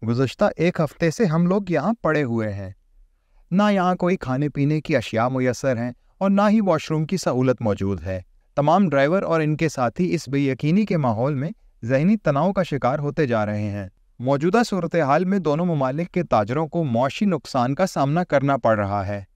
गुज़श्ता एक हफ्ते से हम लोग यहाँ पड़े हुए हैं। ना यहाँ कोई खाने पीने की अशिया मुयस्सर हैं और ना ही वॉशरूम की सहूलत मौजूद है। तमाम ड्राइवर और इनके साथी इस बेयकीनी के माहौल में ज़हनी तनाव का शिकार होते जा रहे हैं। मौजूदा सूरत हाल में दोनों ममालिक के ताजरों को मौशी नुकसान का सामना करना पड़ रहा है।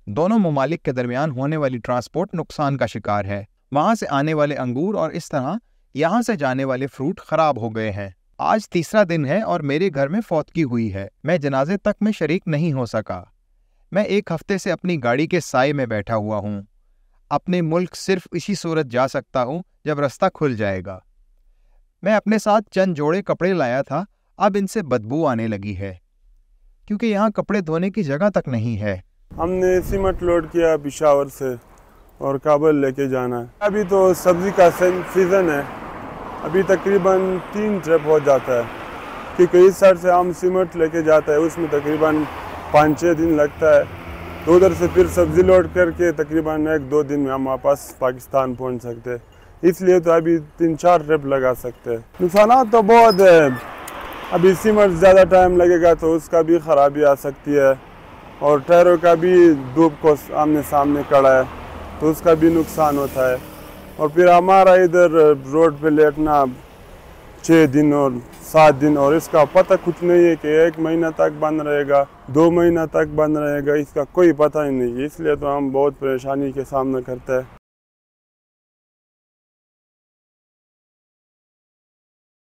दोनों ममालिक के दरमियान होने वाली ट्रांसपोर्ट नुकसान का शिकार है। वहाँ से आने वाले अंगूर और इस तरह यहाँ से जाने वाले फ्रूट खराब हो गए हैं। आज तीसरा दिन है और मेरे घर में फौतगी हुई है। मैं जनाजे तक में शरीक नहीं हो सका। मैं एक हफ्ते से अपनी गाड़ी के साए में बैठा हुआ हूँ। अपने मुल्क सिर्फ इसी सूरत जा सकता हूँ जब रास्ता खुल जाएगा। मैं अपने साथ चंद जोड़े कपड़े लाया था, अब इनसे बदबू आने लगी है क्योंकि यहाँ कपड़े धोने की जगह तक नहीं है। हमने सीमेंट लोड किया पिशावर से और काबुल लेके जाना है। अभी तो सब्जी का सीज़न है, अभी तकरीबन 3 ट्रिप हो जाता है क्योंकि इस साइड से हम सीमेंट लेके जाता है, उसमें तकरीबन 5-6 दिन लगता है। तो उधर से फिर सब्जी लोड करके तकरीबन 1-2 दिन में हम वापस पाकिस्तान पहुंच सकते हैं, इसलिए तो अभी 3-4 ट्रिप लगा सकते हैं। नुकसान तो बहुत है, अभी सीमेंट ज़्यादा टाइम लगेगा तो उसका भी ख़राबी आ सकती है और टायरों का भी धूप को आमने सामने खड़ा है तो उसका भी नुकसान होता है। और फिर हमारा इधर रोड पे लेटना 6 दिन और 7 दिन और इसका पता कुछ नहीं है कि 1 महीना तक बंद रहेगा, 2 महीना तक बंद रहेगा, इसका कोई पता ही नहीं है। इसलिए तो हम बहुत परेशानी के सामना करते हैं।